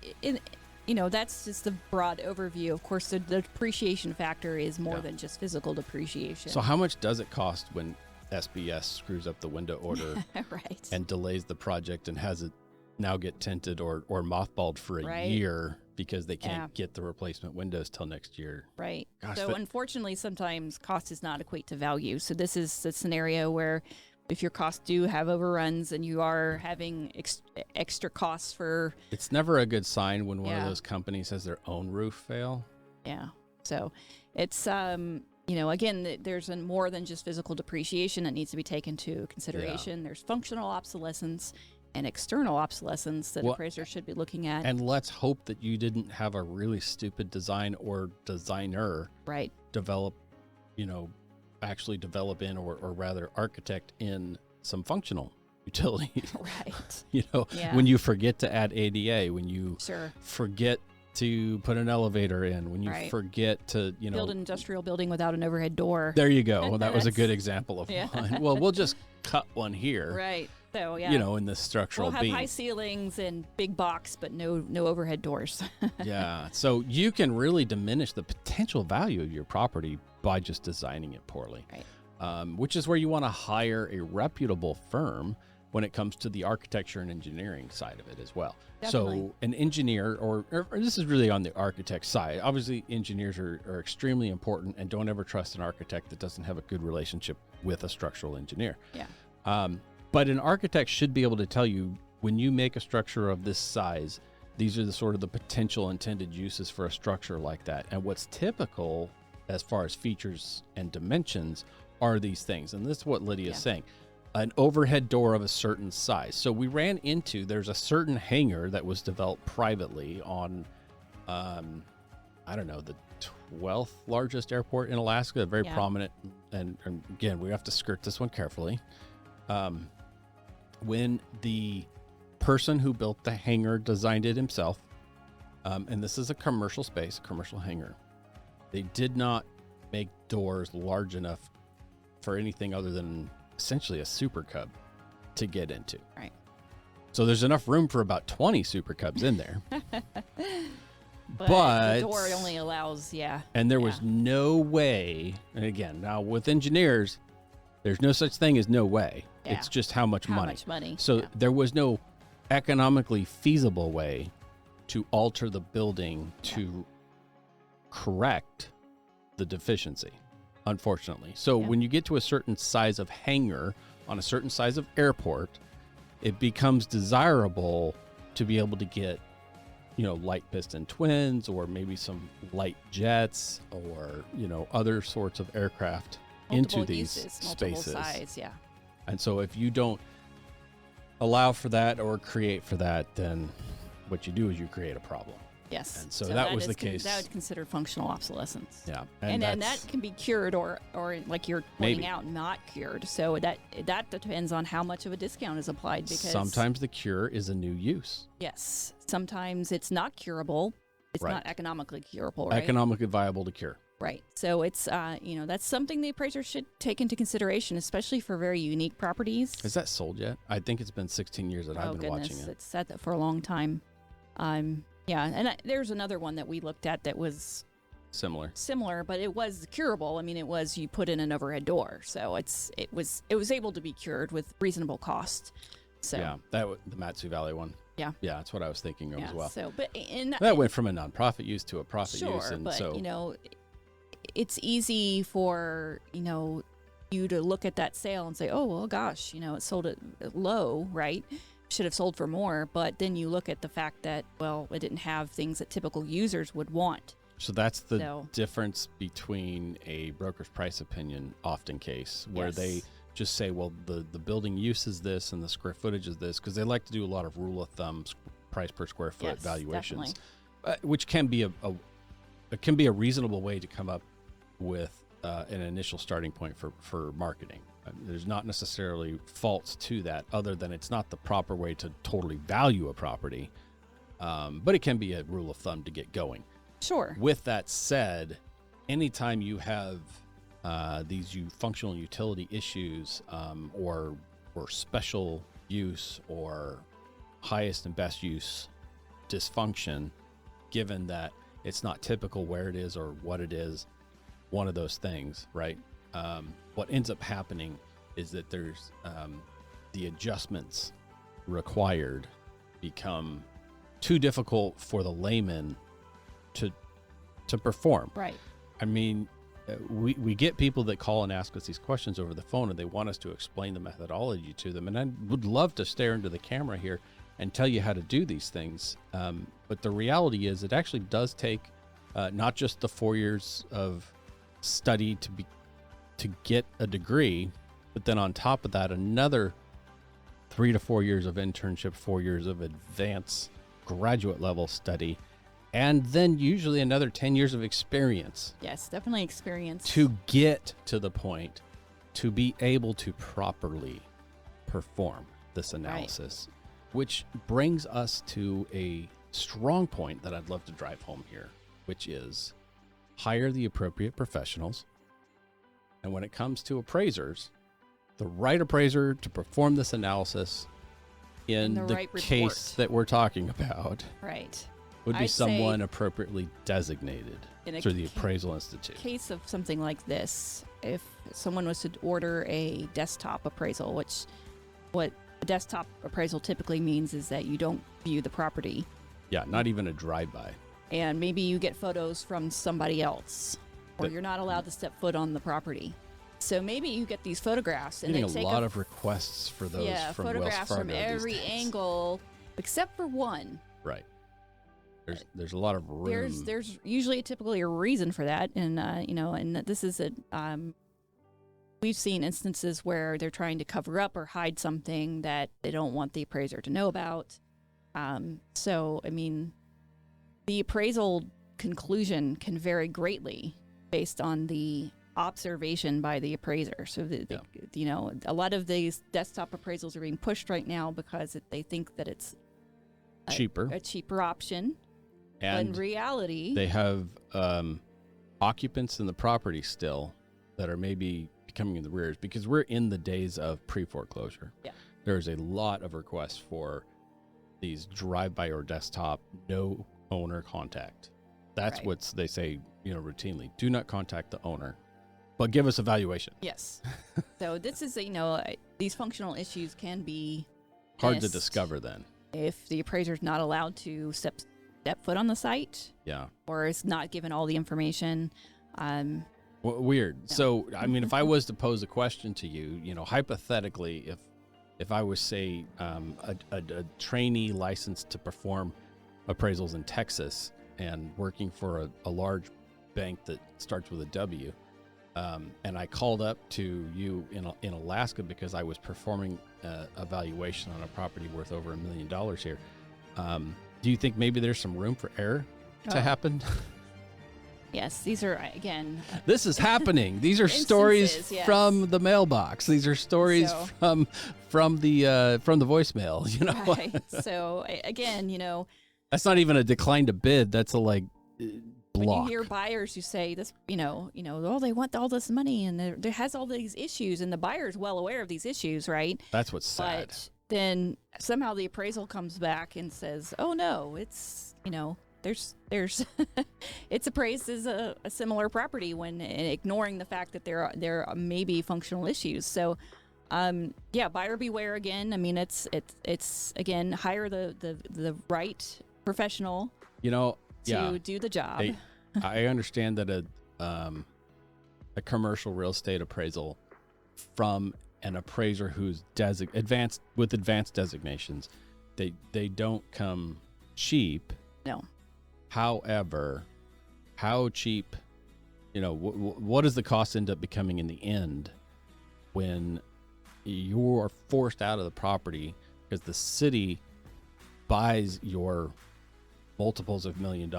that's just the broad overview. Of course, the depreciation factor is more than just physical depreciation. So how much does it cost when SBS screws up the window order and delays the project and has it now get tinted or mothballed for a year because they can't get the replacement windows till next year? Right. Gosh, so unfortunately, sometimes cost does not equate to value. So this is the scenario where if your costs do have overruns and you are having extra costs for... It's never a good sign when one of those companies has their own roof fail. Yeah. So it's, again, there's more than just physical depreciation that needs to be taken into consideration. There's functional obsolescence and external obsolescence that appraisers should be looking at. And let's hope that you didn't have a really stupid design or designer actually develop in or rather architect in some functional utility. Right. When you forget to add ADA, when you forget to put an elevator in, when you Right. forget to, Build an industrial building without an overhead door. there you go. Well, that was a good That's- example of yeah. one. Well, we'll just cut one here, Right. So yeah. in the structural We'll have high beams. ceilings and big box, but no overhead doors. Yeah. So you can really diminish the potential value of your property by just designing it poorly. Right. Which is where you want to hire a reputable firm when it comes to the architecture and engineering side of it as well. Definitely. So an engineer, or this is really on the architect side. Obviously, engineers are extremely important, and don't ever trust an architect that doesn't have a good relationship with a structural engineer. Yeah. But an architect should be able to tell you, when you make a structure of this size, these are the sort of the potential intended uses for a structure like that. And what's typical as far as features and dimensions are these things. And this is what Lydia is saying. An overhead door of a certain size. So we ran into, there's a certain hangar that was developed privately on, I don't know, the 12th largest airport in Alaska, very prominent. And again, we have to skirt this one carefully. When the person who built the hangar designed it himself, and this is a commercial space, a commercial hangar, they did not make doors large enough for anything other than essentially a Super Cub to get into. Right. So there's enough room for about 20 Super Cubs in there. But the door only allows, And there was no way, and again, now with engineers, there's no such thing as no way. Yeah. It's just how much money. How much money. So there was no economically feasible way to alter the building to correct the deficiency, unfortunately. So when you get to a certain size of hangar on a certain size of airport, it becomes desirable to be able to get, light piston twins, or maybe some light jets, or, other sorts of aircraft multiple into these uses, multiple spaces. size, And so if you don't allow for that or create for that, then what you do is you create a problem. Yes. And so that was is the case. That would consider functional obsolescence. Yeah. And then that can be cured or like you're pointing Maybe. out, not cured. So that depends on how much of a discount is applied, because sometimes the cure is a new use. yes, sometimes it's not curable. It's Right. not economically curable, right? Economically viable to cure. Right. So it's that's something the appraiser should take into consideration, especially for very unique properties. Is that sold yet? I think it's been 16 years that I've been watching it. It's sat there for a long time. Yeah, and there's another one that we looked at that was Similar, but it was curable. I mean, it was, you put in an overhead door, so it was able to be cured with reasonable cost. So yeah, the Matsu Valley one. Yeah. Yeah, that's what I was thinking of as well. So, but That went from a nonprofit use to a profit sure, use, and but so it's easy for you to look at that sale and say, oh well, gosh, it sold at low, right? Should have sold for more. But then you look at the fact that, well, it didn't have things that typical users would want. So that's the difference between a broker's price opinion often case, where they just say, well, the building use is this and the square footage is this, because they like to do a lot of rule of thumb price per square foot valuations, which can be a reasonable way to come up with an initial starting point for marketing. There's not necessarily faults to that, other than it's not the proper way to totally value a property, but it can be a rule of thumb to get going. Sure. With that said, anytime you have these functional utility issues, or special use or highest and best use dysfunction, given that it's not typical where it is or what it is, one of those things, right? What ends up happening is that there's the adjustments required become too difficult for the layman to perform. Right. I mean, we get people that call and ask us these questions over the phone, and they want us to explain the methodology to them. And I would love to stare into the camera here and tell you how to do these things. But the reality is, it actually does take not just the 4 years of study to get a degree, but then on top of that, another 3 to 4 years of internship, 4 years of advanced graduate level study, and then usually another 10 years of experience. Yes, definitely experience. To get to the point to be able to properly perform this analysis, which brings us to a strong point that I'd love to drive home here, which is hire the appropriate professionals. And when it comes to appraisers, the right appraiser to perform this analysis in the right case report. that we're talking about Right. would be I'd someone appropriately designated in a through the Appraisal Institute. case of something like this, if someone was to order a desktop appraisal, which what a desktop appraisal typically means is that you don't view the property, Yeah, not even a drive-by. and maybe you get photos from somebody else, or But- you're not allowed to step foot on the property. So maybe you get these photographs, and Getting they a take lot of requests for those from Wells photographs Fargo from these every days. angle except for one. Right. There's a lot of room. There's usually typically a reason for that, and and this is we've seen instances where they're trying to cover up or hide something that they don't want the appraiser to know about. So I mean, the appraisal conclusion can vary greatly based on the observation by the appraiser. So a lot of these desktop appraisals are being pushed right now because they think that it's cheaper. a cheaper option. And in reality, they have occupants in the property still that are maybe becoming in the rears, because we're in the days of pre-foreclosure. Yeah. There's a lot of requests for these drive-by or desktop, no owner contact. That's Right. what they say, routinely. Do not contact the owner, but give us a valuation. yes. So this is these functional issues can be Hard to missed discover then. if the appraiser's not allowed to step foot on the site Yeah. or is not given all the information. Weird. No. So, I mean, if I was to pose a question to you, hypothetically, if I was, say, a trainee licensed to perform appraisals in Texas and working for a large bank that starts with a W, and I called up to you in Alaska because I was performing a valuation on a property worth over $1 million here, do you think maybe there's some room for error to happen? Yes, these are again. This is happening. These are stories Instances, yes. from the mailbox. These are stories So- from the voicemail. Right. So again, That's not even a decline to bid. That's a when block. you hear buyers who say this, oh, they want all this money and there has all these issues, and the buyer's well aware of these issues, right? That's what's sad. But then somehow the appraisal comes back and says, oh no, it's there's it's appraised as a similar property, when ignoring the fact that there may be functional issues. So buyer beware again. I mean, it's again, hire the right professional to do the job. I understand that a commercial real estate appraisal from an appraiser who's advanced designations, they don't come cheap. No. However, how cheap, what does the cost end up becoming in the end when you are forced out of the property because the city buys your multiples of $1 million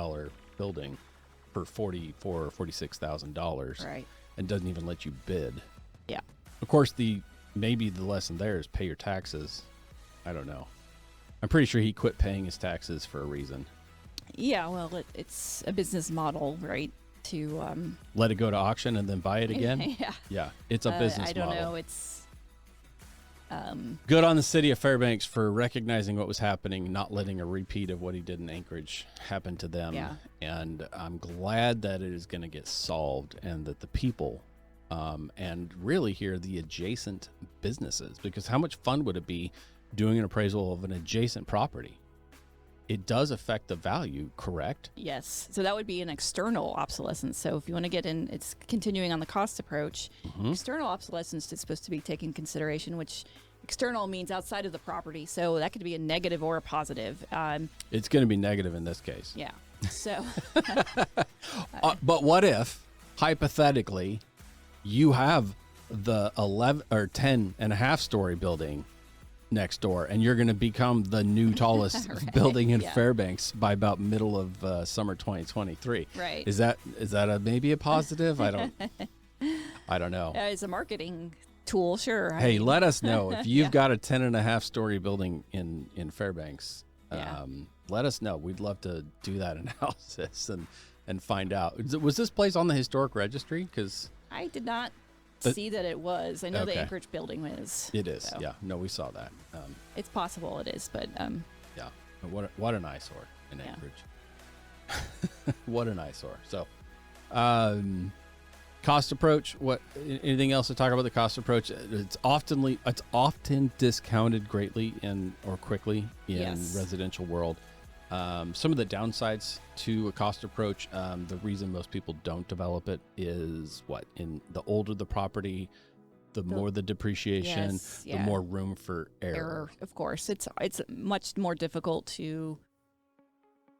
building for $44,000 or $46,000, Right. and doesn't even let you bid? Yeah. Of course, maybe the lesson there is pay your taxes. I don't know. I'm pretty sure he quit paying his taxes for a reason. Yeah, well, it's a business model, right? To Let it go to auction and then buy it again? yeah. Yeah, it's a business I don't model. know. It's Good on the City of Fairbanks for recognizing what was happening, not letting a repeat of what he did in Anchorage happen to them. Yeah. And I'm glad that it is going to get solved, and that the people and really here the adjacent businesses, because how much fun would it be doing an appraisal of an adjacent property? It does affect the value, correct? yes. So that would be an external obsolescence. So if you want to get in, it's continuing on the cost approach. Mm-hmm. External obsolescence is supposed to be taken consideration, which external means outside of the property. So that could be a negative or a positive. It's going to be negative in this case. Yeah. So But what if, hypothetically, you have the 11 or 10 and a half story building next door, and you're going to become the new tallest Right, building in yeah. Fairbanks by about middle of summer 2023. Right. Is that maybe a positive? I don't know. as a marketing tool, sure. I Hey, mean, let us know if you've Yeah. got a 10 and a half story building in Fairbanks. Yeah. Let us know. We'd love to do that analysis and find out. Was this place on the historic registry? Because I did not see that it was. I know the Anchorage building is. It is. So. Yeah. No, we saw that. It's possible it is, but yeah. What an eyesore in Anchorage. What an eyesore. So, cost approach. What? Anything else to talk about the cost approach? It's often discounted greatly or quickly in residential world. Some of the downsides to a cost approach. The reason most people don't develop it is in the older the property, the more the depreciation, the more room for error. Of course, it's much more difficult to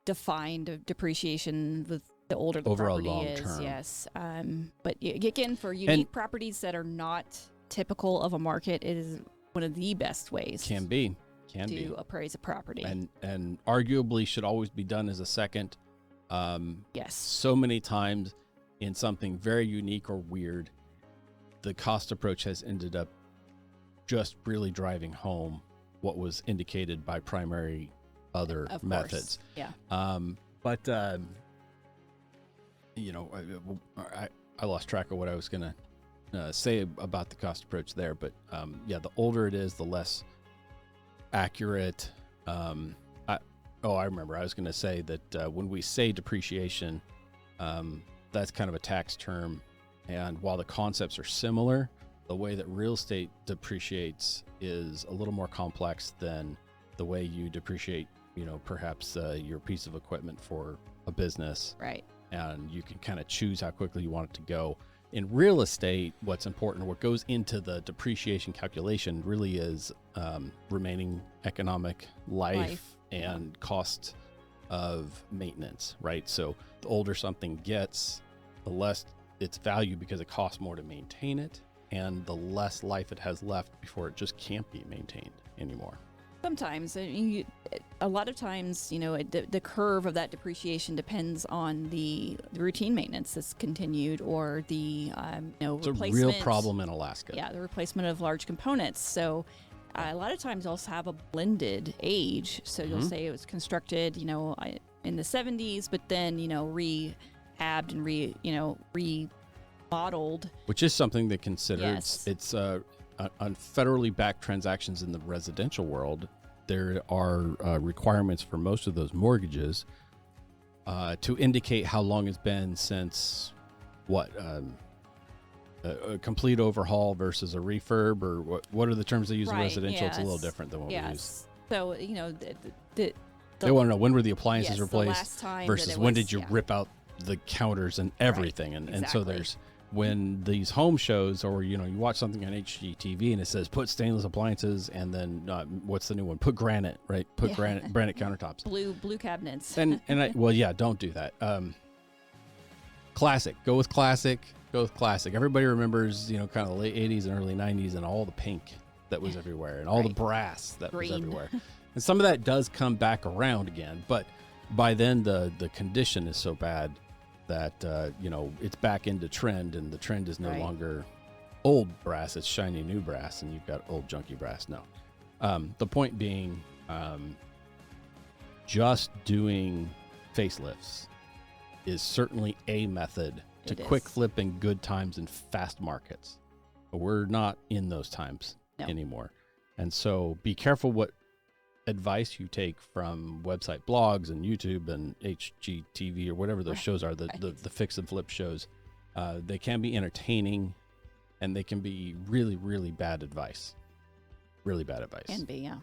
define depreciation with the older the property is. Term. Yes, but again, for unique properties that are not typical of a market, it is one of the best ways. Can be to appraise a property, and arguably should always be done as a second. So many times in something very unique or weird, the cost approach has ended up just really driving home what was indicated by primary other methods. Yeah. I lost track of what I was going to say about the cost approach there. But the older it is, the less accurate. I remember. I was going to say that when we say depreciation, that's kind of a tax term. And while the concepts are similar, the way that real estate depreciates is a little more complex than the way you depreciate, perhaps your piece of equipment for a business. Right. And you can kind of choose how quickly you want it to go. In real estate, what's important, what goes into the depreciation calculation really is remaining economic life and cost of maintenance, right? So the older something gets, the less its value because it costs more to maintain it, and the less life it has left before it just can't be maintained anymore. Sometimes, a lot of times, the curve of that depreciation depends on the routine maintenance that's continued, or the it's replacement. a real problem in Alaska. Yeah, the replacement of large components. So a lot of times also have a blended age. So you'll say it was constructed, in the 70s, but then rehabbed and remodeled. Which is something they consider. Yes. It's on federally backed transactions in the residential world. There are requirements for most of those mortgages to indicate how long it's been since a complete overhaul versus a refurb, or what are the terms they use in residential? It's a little different than what we use. So they want to know when were the appliances replaced the last time versus when did you rip out the counters and everything. And so there's when these home shows, or you watch something on HGTV and it says put stainless appliances, and then what's the new one? Put granite, right? Put granite countertops, blue cabinets. and don't do that. Classic. Go with classic. Everybody remembers kind of the late 80s and early 90s and all the pink that was everywhere, and all the brass that was everywhere. And some of that does come back around again, but by then the condition is so bad that it's back into trend, and the trend is no longer old brass, it's shiny new brass, and you've got old junky brass. No. The point being, just doing facelifts is certainly a method to quick flip in good times and fast markets. But we're not in those times anymore. And so be careful what advice you take from website blogs and YouTube and HGTV or whatever those shows are, the fix and flip shows. They can be entertaining, and they can be really, really bad advice. Really bad advice. Can be, yeah.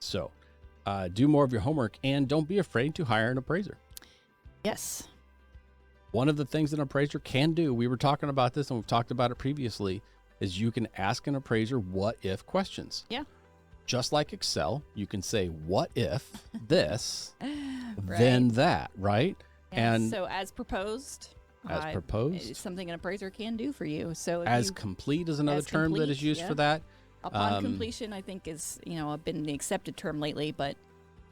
So do more of your homework, and don't be afraid to hire an appraiser. Yes. One of the things an appraiser can do, we were talking about this and we've talked about it previously, is you can ask an appraiser what if questions. Yeah. Just like Excel, you can say, what if this, then that, right? Yeah, and so as proposed. Is something an appraiser can do for you. So complete is another term that is used for that. Upon completion, I think is, been the accepted term lately, but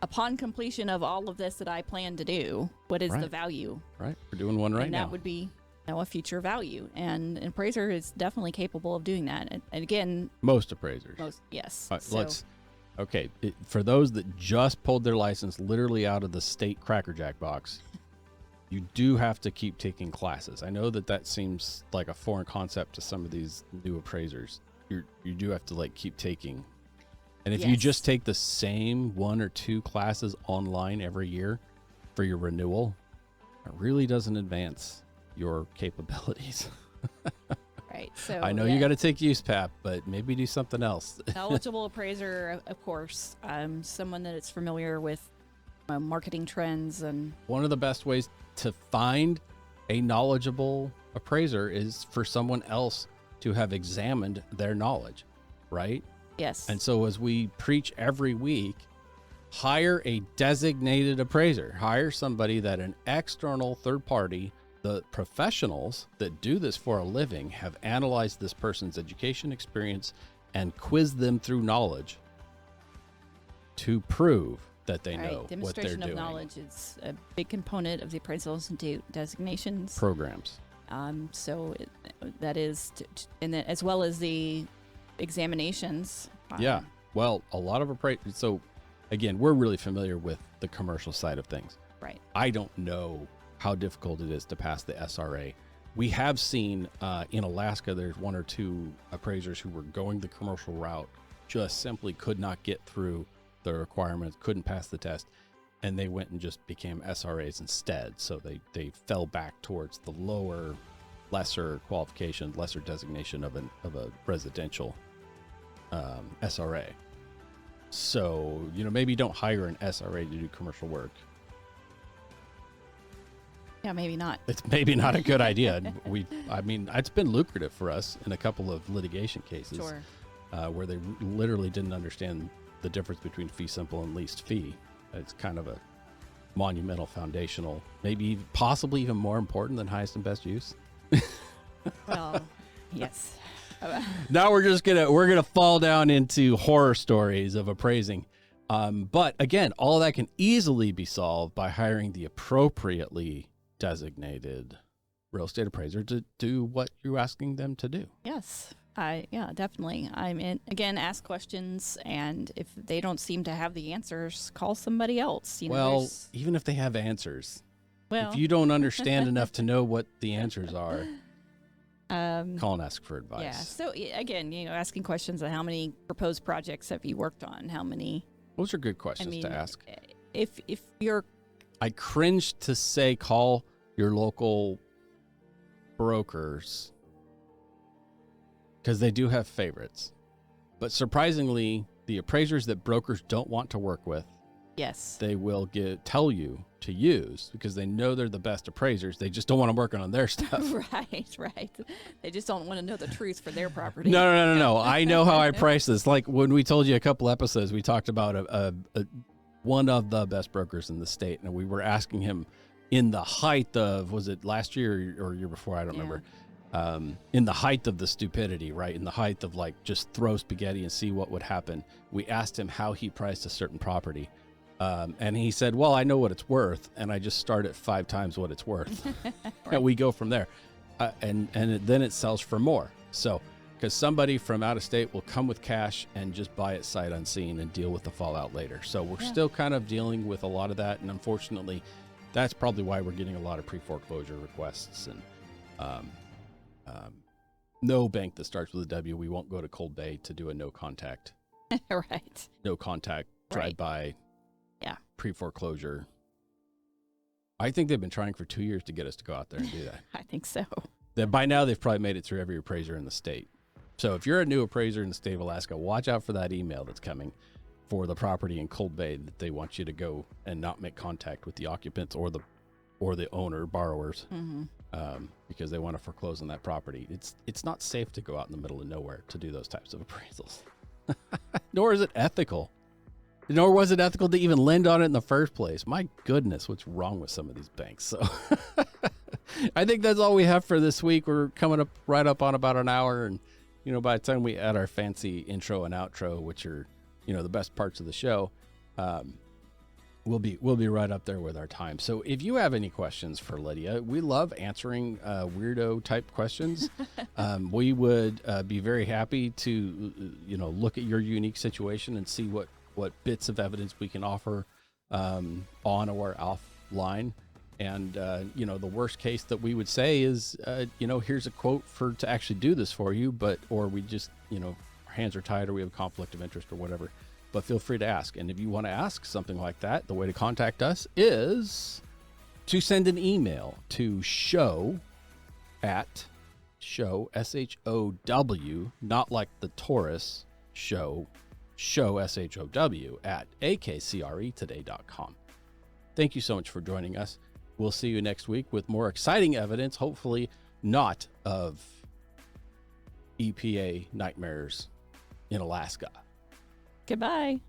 upon completion of all of this that I plan to do, what is the value? Right. We're doing one right now. And that would be a future value. And an appraiser is definitely capable of doing that. And again, most appraisers. Yes. Right, Okay, for those that just pulled their license literally out of the state Cracker Jack box, you do have to keep taking classes. I know that seems like a foreign concept to some of these new appraisers. You do have to like keep taking. And if you just take the same 1 or 2 classes online every year for your renewal, it really doesn't advance your capabilities. Right. So I know you got to take USPAP, but maybe do something else. Knowledgeable appraiser, of course, someone that is familiar with marketing trends. And one of the best ways to find a knowledgeable appraiser is for someone else to have examined their knowledge, right? Yes. And so as we preach every week, hire a designated appraiser. Hire somebody that an external third party, the professionals that do this for a living, have analyzed this person's education experience and quizzed them through knowledge to prove that they know what they're doing. Demonstration of knowledge is a big component of the Appraisal Institute designations programs. That is, and then as well as the examinations. Yeah. Well, a lot of appraisers. So again, we're really familiar with the commercial side of things. Right. I don't know how difficult it is to pass the SRA. We have seen in Alaska, there's 1 or 2 appraisers who were going the commercial route, just simply could not get through the requirements, couldn't pass the test, and they went and just became SRAs instead. So they fell back towards the lower, lesser qualification, lesser designation of a residential SRA. So, maybe don't hire an SRA to do commercial work. Yeah, maybe not. It's maybe not a good idea. It's been lucrative for us in a couple of litigation cases. Sure. Where they literally didn't understand the difference between fee simple and least fee. It's kind of a monumental, foundational, maybe possibly even more important than highest and best use. Well, yes. Now we're gonna fall down into horror stories of appraising. But again, all that can easily be solved by hiring the appropriately designated real estate appraiser to do what you're asking them to do. Yes. Definitely. Again, ask questions, and if they don't seem to have the answers, call somebody else. Even if they have answers, well, if you don't understand enough to know what the answers are, call and ask for advice. Yeah. So again, asking questions on how many proposed projects have you worked on? How many? Those are good questions to ask. If you're, I cringe to say call your local brokers, because they do have favorites. But surprisingly, the appraisers that brokers don't want to work with, yes, they will tell you to use because they know they're the best appraisers. They just don't want to work on their stuff. Right. They just don't want to know the truth for their property. No. I know how I price this. Like when we told you a couple episodes, we talked about one of the best brokers in the state, and we were asking him in the height of, was it last year or year before? I don't remember. In the height of the stupidity, right? In the height of like, just throw spaghetti and see what would happen. We asked him how he priced a certain property. And he said, well, I know what it's worth. And I just start at 5 times what it's worth. Right. And we go from there. And then it sells for more. So, because somebody from out of state will come with cash and just buy it sight unseen and deal with the fallout later. So we're still kind of dealing with a lot of that. And unfortunately, that's probably why we're getting a lot of pre-foreclosure requests. And, no bank that starts with a W, we won't go to Cold Bay to do a no contact. Right. No contact drive-by. Yeah. Pre-foreclosure. I think they've been trying for 2 years to get us to go out there and do that. I think so. By now, they've probably made it through every appraiser in the state. So if you're a new appraiser in the state of Alaska, watch out for that email that's coming for the property in Cold Bay that they want you to go and not make contact with the occupants or the owner, borrowers, because they want to foreclose on that property. It's not safe to go out in the middle of nowhere to do those types of appraisals. Nor is it ethical. Nor was it ethical to even lend on it in the first place. My goodness, what's wrong with some of these banks? So I think that's all we have for this week. We're coming up right up on about an hour. And, by the time we add our fancy intro and outro, which are, the best parts of the show, we'll be right up there with our time. So if you have any questions for Lydia, we love answering weirdo type questions. We would be very happy to, look at your unique situation and see what what bits of evidence we can offer on or offline. And, you know, the worst case that we would say is, you know, here's a quote to actually do this for you, or we just, you know, our hands are tied or we have a conflict of interest or whatever. But feel free to ask. And if you want to ask something like that, the way to contact us is to send an email to show, SHOW, not like the Taurus, show, SHOW, at akcretoday.com. Thank you so much for joining us. We'll see you next week with more exciting evidence, hopefully not of EPA nightmares in Alaska. Goodbye.